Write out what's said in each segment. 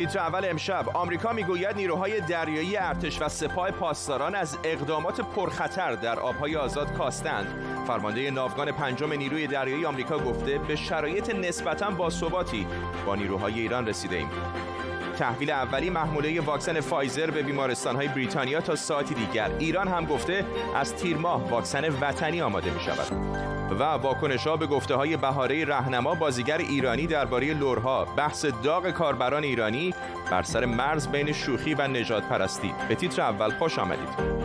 تیتر اول امشب: آمریکا میگوید نیروهای دریایی ارتش و سپاه پاسداران از اقدامات پرخطر در آبهای آزاد کاستند. فرمانده ناوگان پنجم نیروی دریایی آمریکا گفته به شرایط نسبتاً باثباتی با نیروهای ایران رسیده‌ایم. تحویل اولی محموله واکسن فایزر به بیمارستان‌های بریتانیا تا ساعتی دیگر. ایران هم گفته از تیر ماه واکسن وطنی آماده می‌شود. و واکنش‌ها به گفته‌های بهاره رهنما بازیگر ایرانی درباره لرها. بحث داغ کاربران ایرانی بر سر مرز بین شوخی و نژاد پرستی. به تیتر اول خوش آمدید.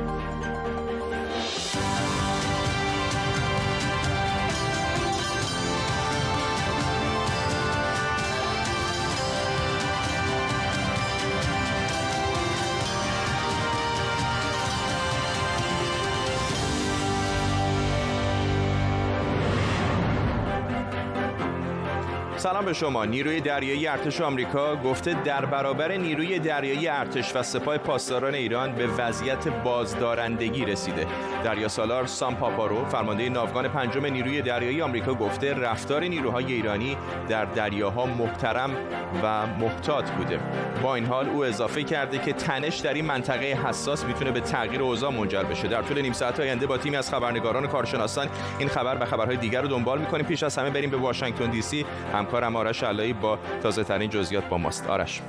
سلام به شما. نیروی دریایی ارتش آمریکا گفته در برابر نیروی دریایی ارتش و سپاه پاسداران ایران به وضعیت بازدارندگی رسیده. دریاسالار سام پاپارو، فرمانده ناوگان پنجم نیروی دریایی آمریکا، گفته رفتار نیروهای ایرانی در دریاها محترم و محتاط بوده. با این حال او اضافه کرده که تنش در این منطقه حساس میتونه به تغییر اوضاع منجر بشه. در طول نیم ساعت آینده با تیمی از خبرنگاران و کارشناسان این خبر و خبرهای دیگر رو دنبال می‌کنیم. پیش از همه بریم به واشنگتن دی سی. همکارم آرش علایی با تازه ترین جزئیات با ماست. آرش،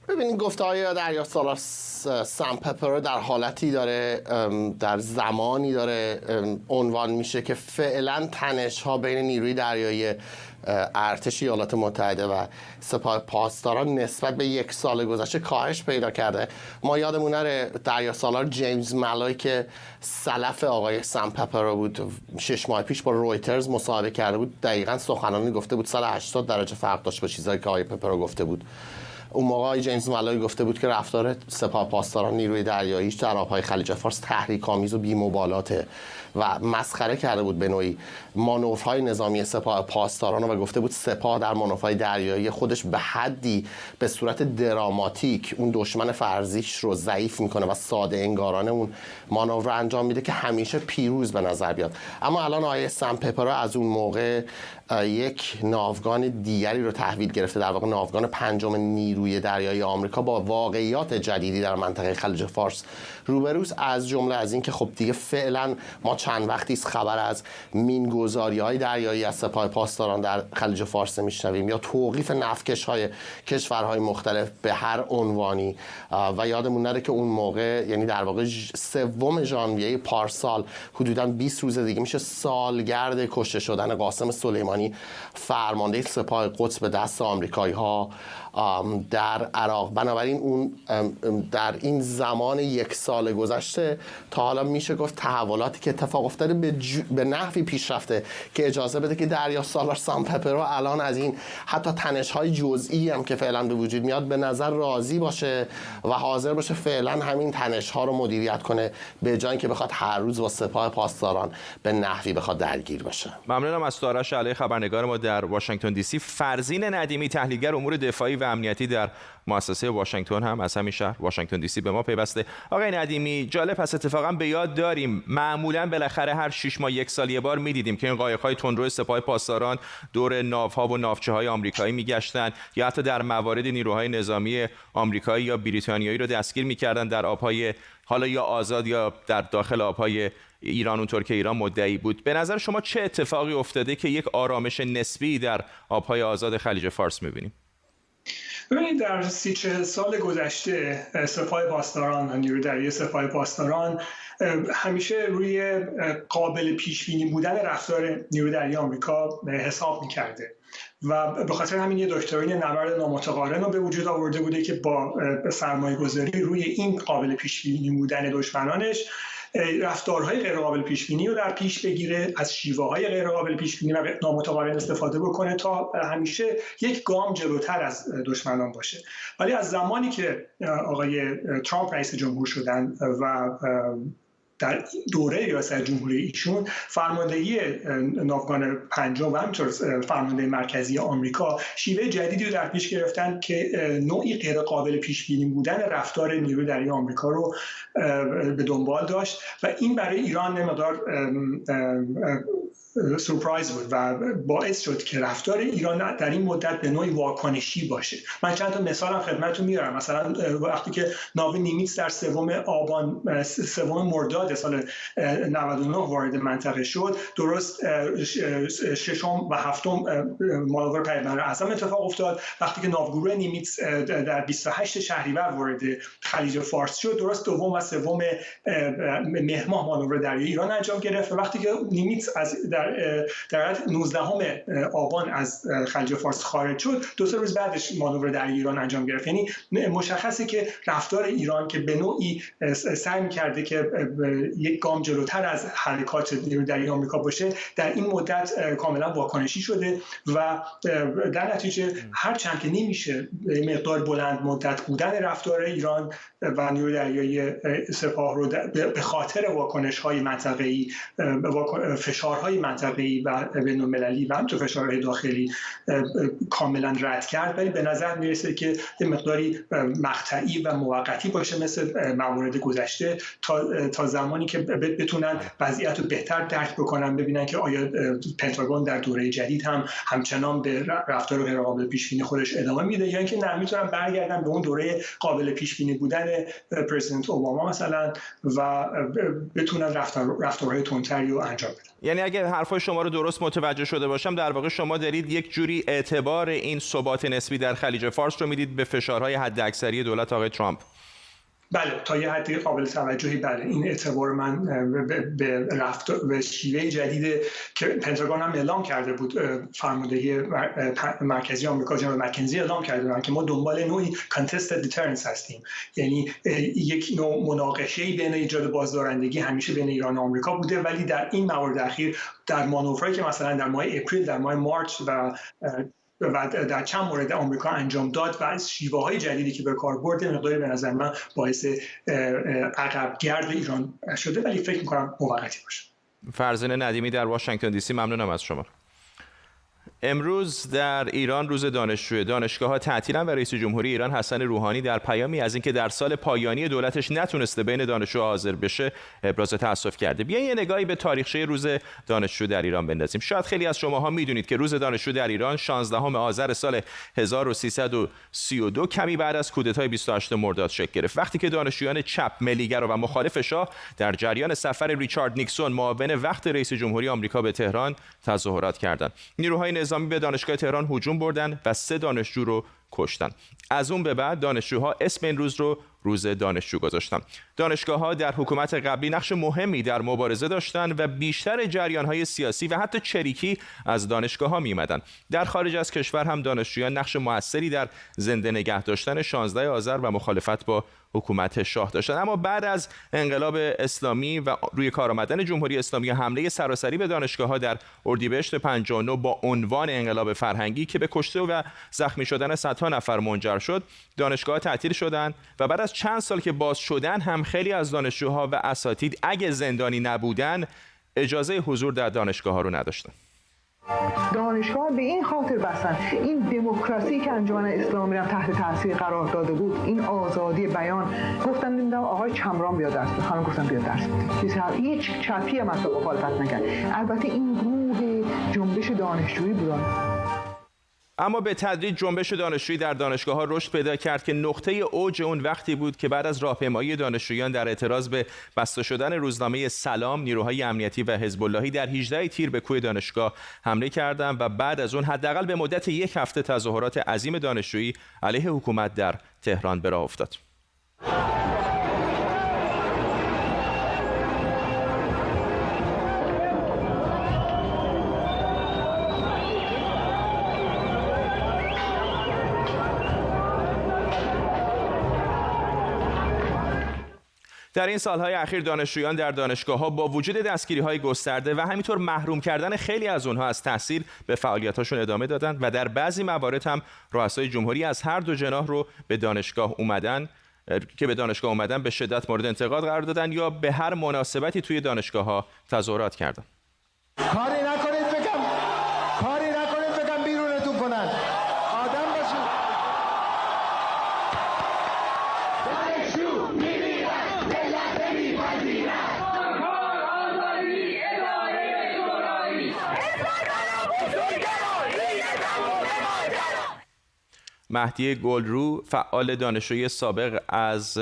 ببینید گفته‌های دریاسالار سام پپر در حالتی داره، در زمانی داره عنوان میشه که فعلا تنش‌ها بین نیروی دریایی ارتش ایالات متحده و سپاه پاسداران نسبت به یک سال گذشته کاهش پیدا کرده. ما یادمون نره دریاسالار جیمز مالوی که سلف آقای سام پپر بود 6 ماه پیش با رویترز مصاحبه کرده بود، دقیقاً سخنرانی گفته بود 180 درجه فرق داشت با چیزایی که آقای پپر گفته بود. اون موقع آقای جیمز مالوی گفته بود که رفتار سپاه پاسداران نیروی دریاییش در آبهای خلیج فارس تحریک‌آمیز و بی‌مبالاته و مسخره کرده بود به نوعی مانورهای نظامی سپاه پاسداران و گفته بود سپاه در مانورهای دریایی خودش به حدی به صورت دراماتیک اون دشمن فرضیش رو ضعیف میکنه و ساده انگارانه اون مانور رو انجام میده که همیشه پیروز به نظر بیاد. اما الان آقای سام پپر از اون موقع یک ناوگان دیگری رو تحویل گرفته، در واقع ناوگان پنجم نیروی دریایی آمریکا با واقعیات جدیدی در منطقه خلیج فارس روبروست، از جمله از این که خب دیگه فعلا ما چند وقتی است خبر از مینگذاری‌های دریایی از سپاه پاسداران در خلیج فارس میشنویم یا توقیف نفتکش‌های کشورهای مختلف به هر عنوانی و یادمون نره که اون موقع یعنی در واقع 3 ژانویه پارسال حدوداً 20 روز دیگه میشه سالگرد کشته شدن قاسم سلیمانی فرمانده سپاه قدس به دست آمریکایی‌ها در عراق. بنابراین اون در این زمان یک سال گذشته تا حالا میشه گفت تحولاتی که اتفاق افتاده به نحوی پیش رفته که اجازه بده که دریاسالار سام پپر الان از این حتی تنش‌های جزئی هم که فعلا به وجود میاد به نظر راضی باشه و حاضر باشه فعلا همین تنش‌ها رو مدیریت کنه به جای اینکه بخواد هر روز با سپاه پاسداران به نحوی بخواد درگیر بشه. ممنونم از آرش علایی، خبرنگار ما در واشنگتن دی سی. فرزین ندیمی، تحلیلگر امور دفاعی و امنیتی در مؤسسه واشنگتن، هم از همین شهر واشنگتن دی سی به ما پیوسته. آقای ندیمی، جالب هست اتفاقا به یاد داریم معمولا بالاخره هر 6 ماه یک سال یه بار می‌دیدیم که این قایق‌های تندرو سپاه پاسداران دور ناوها و ناوچه‌های آمریکایی می‌گشتن یا حتی در موارد نیروهای نظامی آمریکایی یا بریتانیایی رو دستگیر می‌کردن در آب‌های حالا یا آزاد یا در داخل آب‌های ایران، اونطور که ایران مدعی بود. به نظر شما چه اتفاقی افتاده که یک آرامش نسبی در آب‌های آزاد خلیج فارس می‌بینیم؟ ببینید در 30-40 سال گذشته سپاه پاسداران، نیروی دریایی سپاه پاسداران همیشه روی قابل پیش بینی بودن رفتار نیروی دریایی آمریکا حساب می‌کرده و به خاطر همین یه دکترین نبرد نامتقارن رو به وجود آورده بوده که با سرمایه‌گذاری روی این قابل پیش بینی بودن دشمنانش رفتارهای غیرقابل پیش بینی رو در پیش بگیره، از شیوه‌های غیرقابل پیش بینی و نامتقارن استفاده بکنه تا همیشه یک گام جلوتر از دشمنان باشه. ولی از زمانی که آقای ترامپ رئیس جمهور شدن و در دوره ریاست جمهوری ایشون فرماندهی ناوگان پنجم و همینطور فرمانده مرکزی آمریکا شیوه جدیدی رو در پیش گرفتن که نوعی غیر قابل پیش بینی بودن رفتار نیروی دریایی آمریکا رو به دنبال داشت و این برای ایران مقدار سورپرایز بود و باعث شد که رفتار ایران در این مدت به نوعی واکنشی باشه. من چند تا مثالم خدمتتون میارم. مثلا وقتی که ناو نیمیتز در 3 مرداد سال 99 وارد منطقه شد، درست 6 و 7 مانور پیمبر اعظم اتفاق افتاد. وقتی که ناوگروه نیمیتز در 28 شهریور وارد خلیج فارس شد، درست 2 و 3 مهر ماه مانور دریایی ایران انجام گرفت. و وقتی که نیمیتز در 19 آبان از خلیج فارس خارج شد، 2-3 روز بعدش مانور دریایی ایران انجام گرفت. یعنی مشخصه که رفتار ایران که به نوعی سعی کرده که یک گام جلوتر از حرکات نیروی دریایی آمریکا باشه، در این مدت کاملا واکنشی شده و در نتیجه هرچند که نمیشه مقدار بلند مدت بودن رفتار ایران و نیروی دریایی سپاه رو به خاطر واکنش‌های منطقه‌ای، فشارهای منطقه‌ای و بین‌المللی و همچنین فشارهای داخلی کاملا رد کرد، ولی به نظر میرسه که یه مقداری مقطعی و موقتی باشه مثل موارد گذشته تا زمانی که بتونن وضعیت رو بهتر درک بکنن، ببینن که آیا پنتاگون در دوره جدید هم همچنان به رفتار غیر قابل پیش بینی خودش ادامه میده یا اینکه نه میتونن برگردن به اون دوره قابل پیش بینی بودن پرزیدنت اوباما مثلا و بتونن رفتارهای تندتری رو انجام بدن. یعنی اگر حرفای شما رو درست متوجه شده باشم، در واقع شما دارید یک جوری اعتبار این ثبات نسبی در خلیج فارس رو میدید به فشارهای حداکثری دولت آقای ترامپ. بله، تا یه حدی قابل توجهی. بله، این اعتبار من به شیوه جدید که پنتاگون هم اعلام کرده بود، فرماندهی مرکزی آمریکا جنرال مکنزی اعلام کرده بود که ما دنبال نوعی contested deterrence هستیم، یعنی یک نوع مناقشه‌ای بین ایجاد بازدارندگی همیشه بین ایران و آمریکا بوده، ولی در این موارد اخیر در مانورهایی که مثلا در ماه اپریل، در ماه مارچ و در چند مورد آمریکا انجام داد و از شیوه‌های جدیدی که به کار برده، مقداری به نظر من باعث عقب گرد ایران شده، ولی فکر می‌کنم موقتی باشه. فرزین ندیمی در واشنگتن دی سی، ممنونم از شما. امروز در ایران روز دانشجوی، دانشگاه‌ها تعطیلن و رئیس جمهوری ایران حسن روحانی در پیامی از اینکه در سال پایانی دولتش نتونسته بین دانشجوها حاضر بشه ابراز تأسف کرده. بیاین یه نگاهی به تاریخچه روز دانشجو در ایران بندازیم. شاید خیلی از شماها میدونید که روز دانشجو در ایران 16 آذر سال 1332 کمی بعد از کودتای 28 مرداد شکل گرفت، وقتی که دانشجویان چپ، ملیگرا و مخالف شاه در جریان سفر ریچارد نیکسون معاون وقت رئیس جمهوری آمریکا به تهران تظاهرات کردند. نیروهای نظامی به دانشگاه تهران هجوم بردند و 3 دانشجو رو کشتند. از اون به بعد دانشجوها اسم این روز رو روز دانشجو گذاشتن. دانشگاه‌ها در حکومت قبلی نقش مهمی در مبارزه داشتند و بیشتر جریان‌های سیاسی و حتی چریکی از دانشگاه‌ها می‌آمدند. در خارج از کشور هم دانشجویان نقش موثری در زنده نگه داشتن 16 آذر و مخالفت با حکومت شاه داشتند. اما بعد از انقلاب اسلامی و روی کار آمدن جمهوری اسلامی، حمله سراسری به دانشگاه‌ها در اردیبهشت 59 با عنوان انقلاب فرهنگی که به کشته و زخمی شدن صدها نفر منجر شد، دانشگاه‌ها تعطیل شدند و بعد از چند سال که باز شدن هم خیلی از دانشجوها و اساتید اگه زندانی نبودن اجازه حضور در دانشگاه‌ها رو نداشتن. دانشگاه به این خاطر بستن، این دموکراسی که انجمن اسلامی را تحت تاثیر قرار داده بود، این آزادی بیان، گفتن نمیدونم آقای چمران بیاد درس بده، خانم گفتن بیاد درس بده، هیچ چپی هم اصلا مخالفت نکرد. البته این گروه جنبش دانشجویی بودن. اما به تدریج جنبش دانشجویی در دانشگاه‌ها رشد پیدا کرد که نقطه اوج اون وقتی بود که بعد از راهپیمایی دانشجویان در اعتراض به بسته شدن روزنامه سلام، نیروهای امنیتی و حزب اللهی در 18 تیر به کوی دانشگاه حمله کردند و بعد از اون حداقل به مدت 1 هفته تظاهرات عظیم دانشجویی علیه حکومت در تهران به راه افتاد. در این سالهای اخیر دانشجویان در دانشگاه‌ها با وجود دستگیری‌های گسترده و همینطور محروم کردن خیلی از اونها از تحصیل به فعالیتاشون ادامه دادند و در بعضی موارد هم رؤسای جمهوری از هر دو جناح رو به دانشگاه اومدن به شدت مورد انتقاد قرار دادن یا به هر مناسبتی توی دانشگاه‌ها تظاهرات کردند. کاری نکنید بگم بیرونتون کنن. آدم باشید. مهدی گلرو، فعال دانشجوی سابق از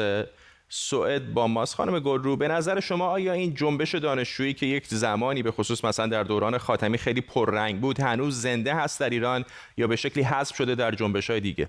سوئد با ماست. خانم گلرو، به نظر شما آیا این جنبش دانشجویی که یک زمانی به خصوص مثلا در دوران خاتمی خیلی پررنگ بود هنوز زنده هست در ایران یا به شکلی حذف شده در جنبش‌های دیگه؟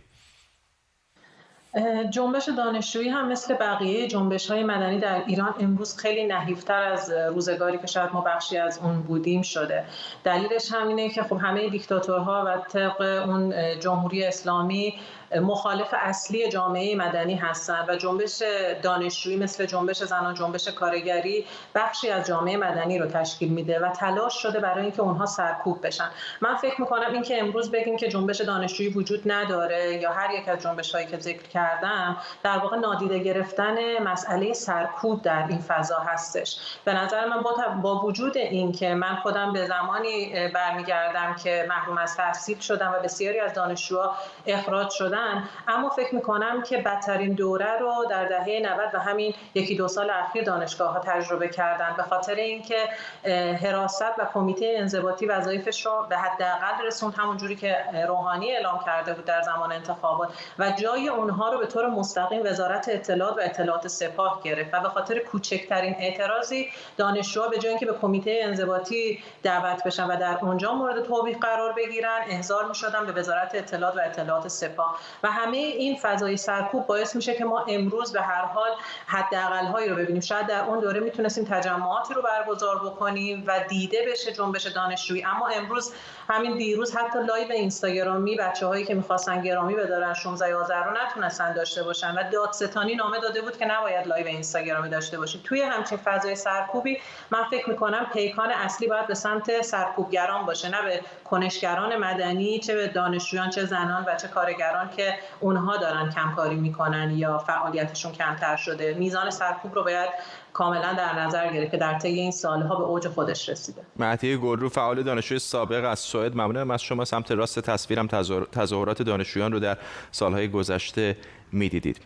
جنبش دانشجویی هم مثل بقیه جنبش‌های مدنی در ایران امروز خیلی نحیفتر از روزگاری که شاید ما بخشی از اون بودیم شده. دلیلش همینه که خب همه دیکتاتورها و طبق اون جمهوری اسلامی مخالف اصلی جامعه مدنی هستند و جنبش دانشجویی مثل جنبش زنان، جنبش کارگری بخشی از جامعه مدنی رو تشکیل میده و تلاش شده برای اینکه اونها سرکوب بشن. من فکر میکنم اینکه امروز بگیم که جنبش دانشجویی وجود نداره یا هر یک از جنبش‌هایی که ذکر کردم در واقع نادیده گرفتن مسئله سرکوب در این فضا هستش. به نظر من با وجود این که من خودم به زمانی برمیگردم که محروم از تحصیل شدم و بسیاری از دانشجوها اخراج شدن، اما فکر میکنم که بدترین دوره رو در دهه 90 و همین یکی دو سال اخیر دانشگاه ها تجربه کردن، به خاطر اینکه حراست و کمیته انضباطی وظایفش رو به حداقل رسوند، همون جوری که روحانی اعلام کرده بود در زمان انتخابات، و جای اونها رو به طور مستقیم وزارت اطلاعات و اطلاعات سپاه گرفت و به خاطر کوچکترین اعتراضی دانشجوها به جای اینکه به کمیته انضباطی دعوت بشن و در اونجا مورد توبیخ قرار بگیرن، احضار می‌شدن به وزارت اطلاعات و اطلاعات سپاه و همه این فضای سرکوب باعث میشه که ما امروز به هر حال حداقل‌هایی رو ببینیم. شاید در اون دوره میتونستیم تجمعاتی رو برگزار بکنیم و دیده بشه جنبش دانشجویی، اما امروز همین دیروز حتی لایو اینستاگرامی بچه‌هایی که می‌خواستن گرامی بدارن 16 آذر رو نتونستن داشته باشن و دادستانی نامه داده بود که نباید لایو اینستاگرامی داشته باشید. توی همچین فضای سرکوبی من فکر می‌کنم پیکان اصلی باید به سمت سرکوبگران باشه، نه به کنشگران مدنی، چه به دانشجویان چه زنان و چه کارگران که اونها دارن کمکاری میکنن یا فعالیتشون کمتر شده. میزان سرکوب رو باید کاملا در نظر گرفت که در طی این سالها به اوج خودش رسیده. مهدی گلرو، فعال دانشجوی سابق از سوئد، ممنونم از شما. سمت راست تصویرم تظاهرات دانشجویان رو در سالهای گذشته میدیدید.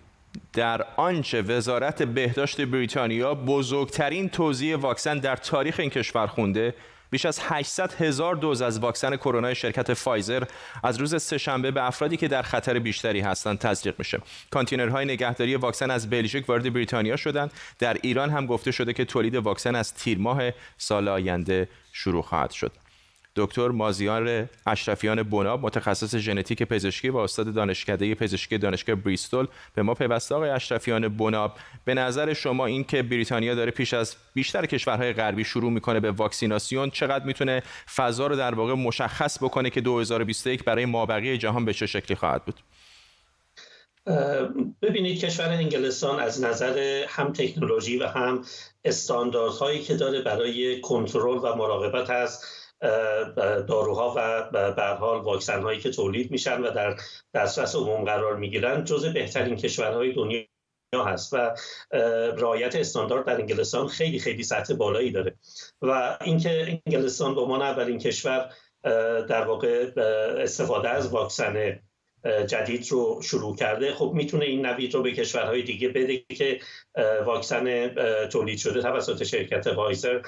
در آنچه وزارت بهداشت بریتانیا بزرگترین توزیع واکسن در تاریخ این کشور خونده، بیش از 800,000 دوز از واکسن کرونا شرکت فایزر از روز سه‌شنبه به افرادی که در خطر بیشتری هستند تزریق میشه. کانتینرهای نگهداری واکسن از بلژیک وارد بریتانیا شدند. در ایران هم گفته شده که تولید واکسن از تیر ماه سال آینده شروع خواهد شد. دکتر مازیار اشرفیان بناب، متخصص ژنتیک پزشکی و استاد دانشکده پزشکی دانشگاه بریستول، به ما پیوسته. آقای اشرفیان بناب، به نظر شما این که بریتانیا داره پیش از بیشتر کشورهای غربی شروع میکنه به واکسیناسیون، چقدر میتونه فضا رو در واقع مشخص بکنه که 2021 برای مابقی جهان به چه شکلی خواهد بود؟ ببینید، کشور انگلستان از نظر هم تکنولوژی و هم استانداردهایی که داره برای کنترل و مراقبت از داروها و به هر حال واکسن هایی که تولید میشن و در دسترس عموم قرار میگیرن جزو بهترین کشورهای دنیا هست و رعایت استاندارد در انگلستان خیلی خیلی سطح بالایی داره و اینکه انگلستان به عنوان اولین کشور در واقع استفاده از واکسن جدید رو شروع کرده، خب میتونه این نوید رو به کشورهای دیگه بده که واکسن تولید شده توسط شرکت فایزر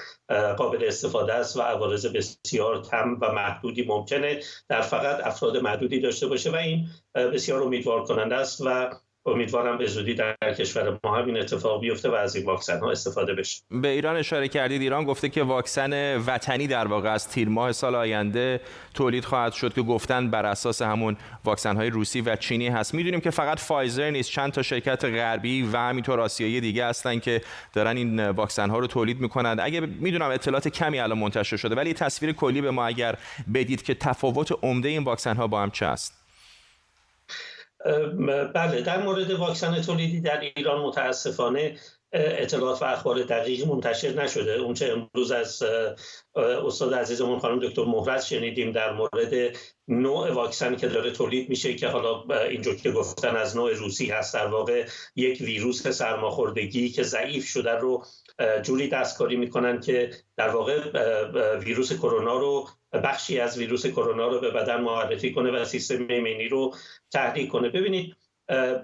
قابل استفاده است و عوارض بسیار کم و محدودی ممکنه در فقط افراد محدودی داشته باشه و این بسیار امیدوار کننده است و امیدوارم به زودی در کشور ما هم این اتفاق بیفته و از این واکسن ها استفاده بشه. به ایران اشاره کردید. ایران گفته که واکسن وطنی در واقع از تیر ماه سال آینده تولید خواهد شد که گفتن بر اساس همون واکسن های روسی و چینی هست. میدونیم که فقط فایزر نیست، چند تا شرکت غربی و همینطور آسیایی دیگه هستن که دارن این واکسن ها رو تولید میکنن. اگه میدونم اطلاعات کمی الان منتشر شده، ولی تصویر کلی به ما اگر بدید که تفاوت عمده این واکسن ها با هم چه است؟ بله، در مورد واکسن تولیدی در ایران متاسفانه اطلاعات و اخبار دقیقی منتشر نشده. اونچه امروز از استاد عزیزمون خانم دکتر مهرز شنیدیم در مورد نوع واکسن که داره تولید میشه که حالا اینجور که گفتن از نوع روسی هست، در واقع یک ویروس سرماخوردگی که ضعیف شده رو جوری دستکاری میکنن که در واقع ویروس کرونا رو، بخشی از ویروس کرونا رو به بدن معرفی کنه و سیستم ایمنی رو تحریک کنه. ببینید،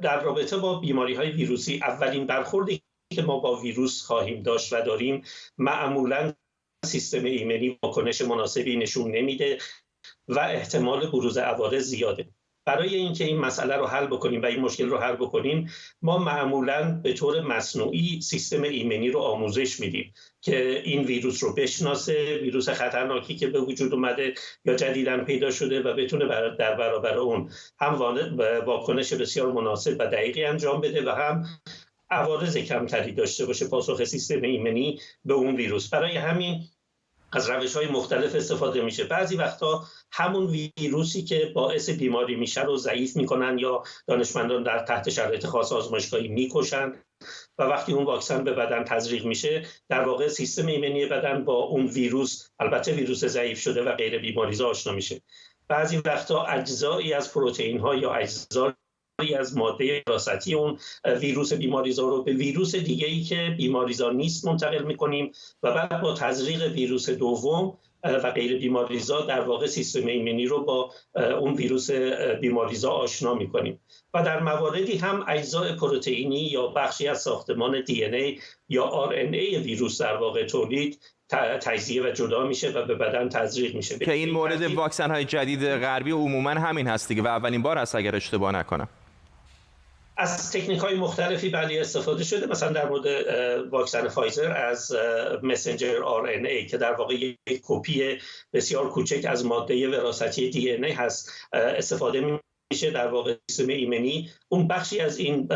در رابطه با بیماری‌های ویروسی اولین برخوردی که ما با ویروس خواهیم داشت و داریم معمولاً سیستم ایمنی واکنش مناسبی نشون نمیده و احتمال بروز عوارض زیاده. برای اینکه این مسئله رو حل بکنیم و این مشکل رو حل بکنیم، ما معمولاً به طور مصنوعی سیستم ایمنی رو آموزش میدیم که این ویروس رو بشناسه، ویروس خطرناکی که به وجود اومده یا جدیداً پیدا شده و بتونه در برابر اون هم واکنش بسیار مناسب و دقیقی انجام بده و هم عوارض کمتری داشته باشه پاسخ سیستم ایمنی به اون ویروس. برای همین از روش‌های مختلف استفاده میشه. بعضی وقتا همون ویروسی که باعث بیماری میشه رو ضعیف میکنن یا دانشمندان در تحت شرایط خاص آزمایشگاهی میکشن و وقتی اون واکسن به بدن تزریق میشه، در واقع سیستم ایمنی بدن با اون ویروس، البته ویروس ضعیف شده و غیر بیماریزا آشنا میشه. بعضی وقتا اجزایی از پروتئین ها یا اجزایی از ماده وراثتی اون ویروس بیماریزا رو به ویروس دیگه‌ای که بیماریزا نیست منتقل می‌کنیم و بعد با تزریق ویروس دوم و غیر بیماریزا در واقع سیستم ایمنی رو با اون ویروس بیماریزا آشنا می‌کنیم و در مواردی هم اجزای پروتئینی یا بخشی از ساختمان DNA یا RNA ویروس در واقع تجزیه و جدا میشه و به بدن تزریق میشه که این مورد واکسن‌های جدید غربی عموماً همین هست دیگه و اولین بار است اگر اشتباه نکنم. از تکنیک‌های مختلفی بعدی استفاده شده، مثلا در مورد واکسن فایزر از مسنجر RNA که در واقع یک کپی بسیار کوچک از ماده وراثتی DNA هست استفاده میشه. در واقع سیستم ایمنی اون بخشی از این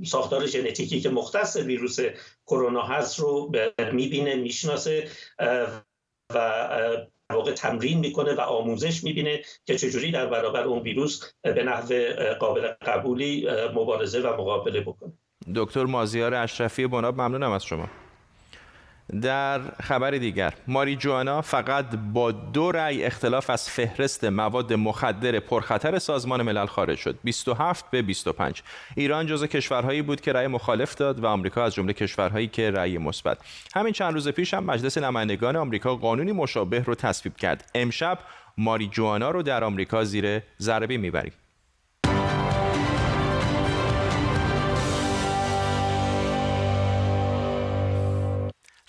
ساختار ژنتیکی که مختص ویروس کرونا هست رو میبینه، میشناسه و واقع تمرین میکنه و آموزش میبینه که چجوری در برابر اون ویروس به نحو قابل قبولی مبارزه و مقابله بکنه. دکتر مازیار اشرفی بناب، ممنونم از شما. در خبر دیگر، ماریجوانا فقط با 2 رأی اختلاف از فهرست مواد مخدر پرخطر سازمان ملل خارج شد، 27 به 25. ایران جزو کشورهایی بود که رأی مخالف داد و آمریکا از جمله کشورهایی که رأی مثبت. همین چند روز پیش هم مجلس نمایندگان آمریکا قانونی مشابه رو تصویب کرد. امشب ماریجوانا رو در آمریکا زیر ضربه میبریم.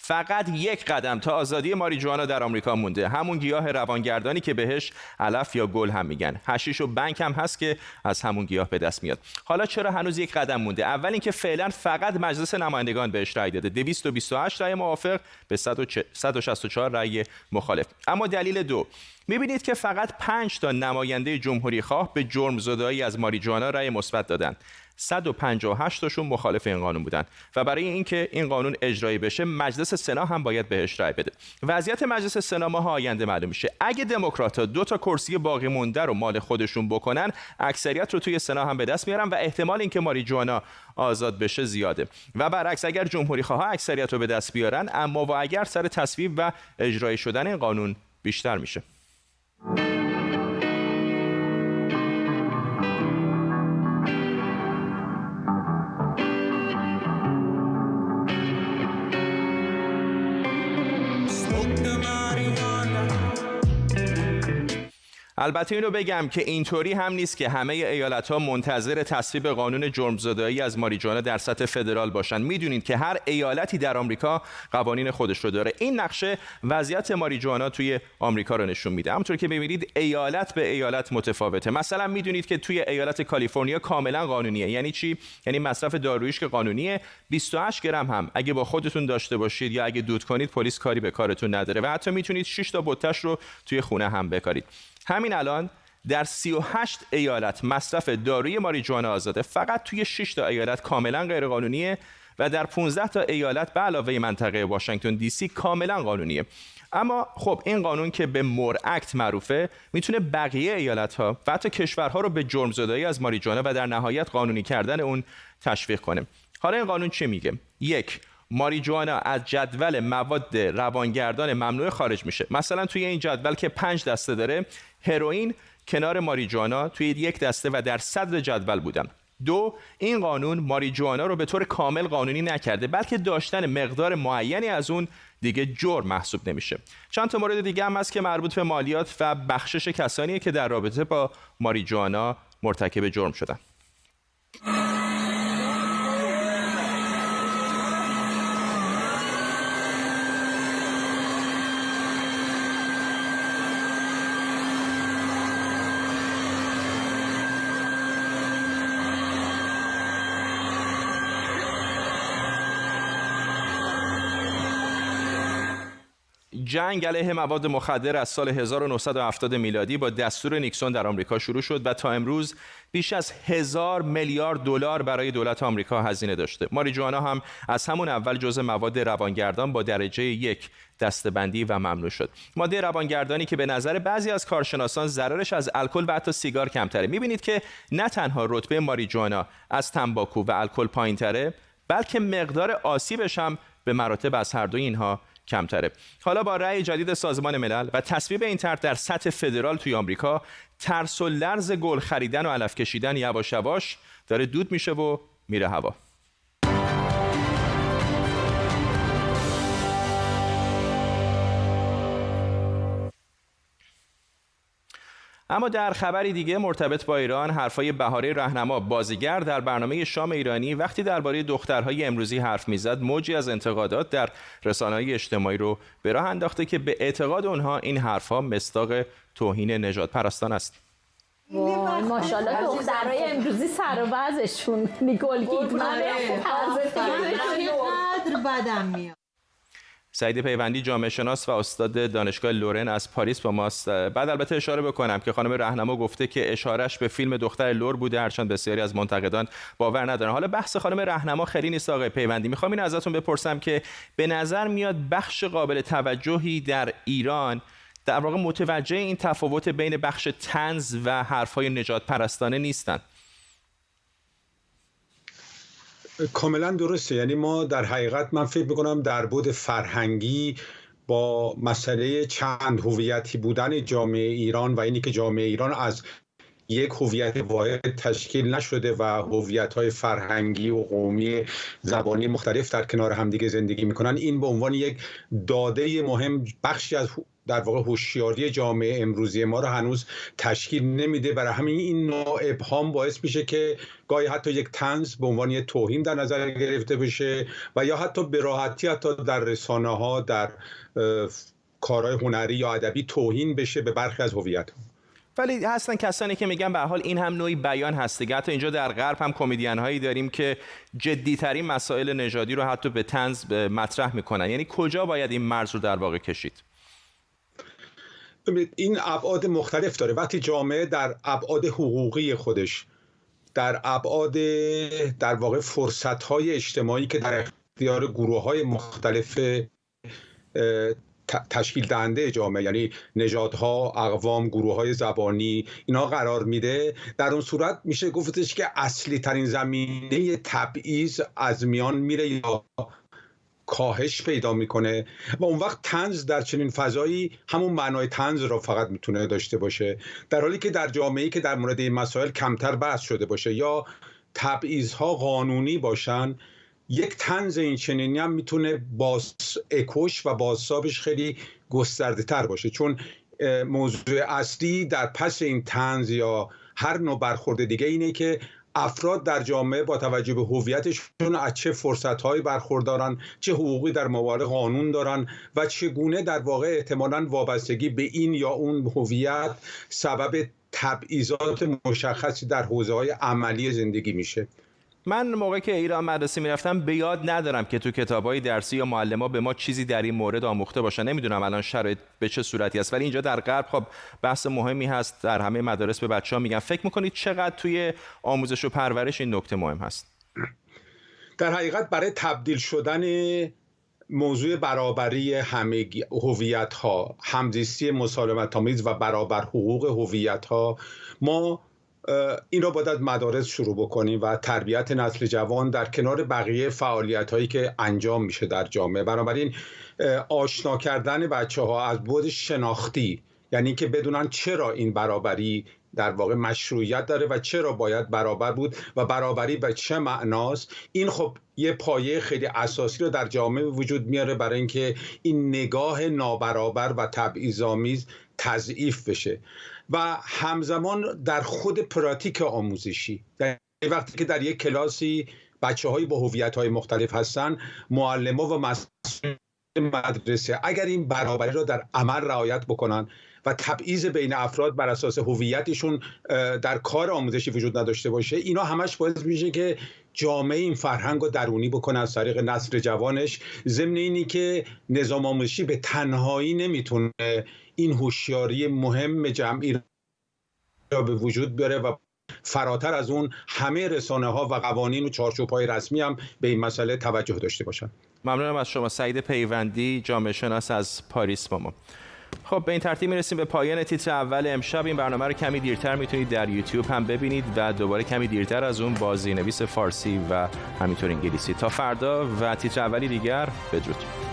فقط 1 قدم تا آزادی ماریجوانا در آمریکا مونده، همون گیاه روانگردانی که بهش علف یا گل هم میگن. حشیش و بنک هم هست که از همون گیاه به دست میاد. حالا چرا هنوز 1 قدم مونده؟ اول اینکه فعلا فقط مجلس نمایندگان بهش رأی داده، 228 رأی موافق به 164 رأی مخالف. اما دلیل 2، میبینید که فقط 5 تا نماینده جمهوری خواه به جرمزدایی از ماریجوانا رأی مثبت دادن. 158 تاشون مخالف این قانون بودن و برای اینکه این قانون اجرایی بشه مجلس سنا هم باید بهش رأی بده. وضعیت مجلس سنا ماه آینده معلوم میشه. اگه دموکرات‌ها 2 تا کرسی باقی مونده رو مال خودشون بکنن، اکثریت رو توی سنا هم به دست میارن و احتمال اینکه ماریجوانا آزاد بشه زیاده. و برعکس اگر جمهوری خواها اکثریت رو به دست بیارن، اما و اگر سر تصویب و اجرایی شدن این قانون بیشتر میشه. البته اینو بگم که اینطوری هم نیست که همه ایالت‌ها منتظر تصویب قانون جرمزدایی از ماریجوانا در سطح فدرال باشن. میدونید که هر ایالتی در آمریکا قوانین خودش رو داره. این نقشه وضعیت ماریجوانا توی آمریکا رو نشون میده. همونطور که ببینید ایالت به ایالت متفاوته. مثلا میدونید که توی ایالت کالیفرنیا کاملا قانونیه. یعنی چی؟ یعنی مصرف دارویش که قانونیه، 28 گرم هم اگه با خودتون داشته باشید یا اگه دود کنید پلیس کاری به کارتون نداره و حتی میتونید 6 تا بتش رو توی خونه هم بکارید. همین الان در 38 ایالت مصرف داروی ماریجوانا آزاده، فقط توی 6 تا ایالت کاملا غیرقانونیه و در 15 تا ایالت به علاوه منطقه واشنگتن دی سی کاملا قانونیه. اما خب این قانون که به مور اکت معروفه میتونه بقیه ایالت‌ها و حتی کشورها رو به جرمزدایی از ماریجوانا و در نهایت قانونی کردن اون تشویق کنه. حالا این قانون چه میگه؟ 1. ماریجوانا از جدول مواد روانگردان ممنوع خارج میشه. مثلا توی این جدول که 5 دسته داره، هروئین کنار ماریجوانا توی 1 دسته و در صدر جدول بودن. 2. این قانون ماریجوانا رو به طور کامل قانونی نکرده، بلکه داشتن مقدار معینی از اون دیگه جرم محسوب نمیشه. چند تا مورد دیگه هم هست که مربوط به مالیات و بخشش کسانیه که در رابطه با ماریجوانا مرتکب جرم شدن. جنگ علیه مواد مخدر از سال 1970 میلادی با دستور نیکسون در آمریکا شروع شد و تا امروز بیش از 1000 میلیارد دلار برای دولت آمریکا هزینه داشته. ماریجوانا هم از همون اول جزء مواد روانگردان با درجه 1 دسته‌بندی و ممنوع شد. ماده روانگردانی که به نظر بعضی از کارشناسان ضررش از الکل و حتی سیگار کمتره. می‌بینید که نه تنها رتبه ماریجوانا از تنباکو و الکل پایین‌تره، بلکه مقدار آسیبش هم به مراتب از هر دوی اینها کمتره. حالا با رأی جدید سازمان ملل و تصویب این طرح در سطح فدرال توی آمریکا، ترس و لرز گل خریدن و علف کشیدن یواش یواش داره دود میشه و میره هوا. اما در خبری دیگه مرتبط با ایران، حرفای بهاره رهنما بازیگر در برنامه شام ایرانی وقتی درباره دخترهای امروزی حرف میزد، موجی از انتقادات در رسانه‌های اجتماعی رو به راه انداخته که به اعتقاد اونها این حرفها مصداق توهین نژاد پرستان است. وای ماشاءالله دخترای امروزی سر و وضعشون نیکول کیدمن چقدر بدم میاد. سعید پیوندی جامعه شناس و استاد دانشگاه لورن از پاریس با ماست. بعد البته اشاره بکنم که خانم رهنما گفته که اشارش به فیلم دختر لور بوده، هرچند بسیاری از منتقدان باور ندارن. حالا بحث خانم رهنما خیلی نیست آقای پیوندی. میخوام این ازتون بپرسم که به نظر میاد بخش قابل توجهی در ایران در واقع متوجه این تفاوت بین بخش طنز و حرفای نژاد پرستانه نیستن. کاملا درسته. یعنی ما در حقیقت من فکر میکنم در بعد فرهنگی با مسئله چند هویتی بودن جامعه ایران و اینی که جامعه ایران از یک هویت واحد تشکیل نشده و هویت‌های فرهنگی و قومی زبانی مختلف در کنار همدیگه زندگی میکنن، این به عنوان یک داده مهم بخشی از در واقع هوشیاری جامعه امروزی ما رو هنوز تشکیل نمیده. برای همین این نوع ابهام باعث میشه که گاهی حتی یک طنز به عنوان یک توهین در نظر گرفته بشه و یا حتی به راحتی حتی در رسانه‌ها در کارهای هنری یا ادبی توهین بشه به برخی از هویت‌ها. ولی هستن کسانی که میگن به هر حال این هم نوعی بیان هست دیگه. حتی اینجا در غرب هم کمدین هایی داریم که جدی‌ترین مسائل نژادی رو حتی به طنز مطرح میکنن. یعنی کجا باید این مرز رو در واقع کشید؟ این ابعاد مختلف داره. وقتی جامعه در ابعاد حقوقی خودش، در ابعاد در واقع فرصت‌های اجتماعی که در اختیار گروه‌های مختلف تشکیل دهنده جامعه، یعنی نژادها، اقوام، گروه‌های زبانی، اینا قرار میده، در اون صورت میشه گفتش که اصلی ترین زمینه تبعیض از میان میره یا کاهش پیدا میکنه و اون وقت طنز در چنین فضایی همون معنای طنز را فقط میتونه داشته باشه، در حالی که در جامعه‌ای که در مورد این مسائل کمتر بحث شده باشه یا تبعیض‌ها قانونی باشن، یک طنز این چنینی هم میتونه اکوش و بازتابش خیلی گسترده تر باشه، چون موضوع اصلی در پس این طنز یا هر نوع برخورد دیگه اینه که افراد در جامعه با توجه به هویتشون از چه فرصت‌هایی برخوردارن، چه حقوقی در مقابل قانون دارن و چگونه در واقع احتمالاً وابستگی به این یا اون هویت سبب تبعیضات مشخصی در حوزه‌های عملی زندگی میشه. من موقعی که ایران مدرسه میرفتم به یاد ندارم که تو کتاب‌های درسی یا معلم‌ها به ما چیزی در این مورد آموخته باشن. نمیدونم الان شرایط به چه صورتی است، ولی اینجا در غرب خب بحث مهمی هست. در همه مدارس به بچه‌ها میگن. فکر می‌کنید چقدر توی آموزش و پرورش این نکته مهم هست؟ در حقیقت برای تبدیل شدن موضوع برابری همگی هویت‌ها، همزیستی مسالمت‌آمیز و برابر حقوق هویت‌ها، ما این را باید از مدارس شروع بکنیم و تربیت نسل جوان در کنار بقیه فعالیت‌هایی که انجام میشه در جامعه. بنابراین آشنا کردن بچه‌ها از بعد شناختی، یعنی که بدونن چرا این برابری در واقع مشروعیت داره و چرا باید برابر بود و برابری به چه معناست، این خب یه پایه خیلی اساسی رو در جامعه وجود میاره برای اینکه این نگاه نابرابر و تبعیض‌آمیز تضعیف بشه و همزمان در خود پراتیک آموزشی، یعنی وقتی که در یک کلاسی بچه‌هایی با هویت‌های مختلف هستن، معلم‌ها و مسئولین مدرسه اگر این برابری را در عمل رعایت بکنن و تبعیض بین افراد بر اساس هویتشون در کار آموزشی وجود نداشته باشه، اینا همش باعث میشه که جامعه این فرهنگ رو درونی بکنه از طریق نسل جوانش، ضمن اینی که نظام آموزشی به تنهایی نمیتونه این هوشیاری مهم جمعی را به وجود بیاره و فراتر از اون همه رسانه‌ها و قوانین و چارچوب‌های رسمی هم به این مسئله توجه داشته باشن. ممنونم از شما سعید پیوندی، جامعه شناس از پاریس با ما. خب به این ترتیب میرسیم به پایان تیتر اول امشب. این برنامه رو کمی دیرتر میتونید در یوتیوب هم ببینید و دوباره کمی دیرتر از اون با زیرنویس فارسی و همینطور انگلیسی. تا فردا و تیتر اولی دیگر، بدرود.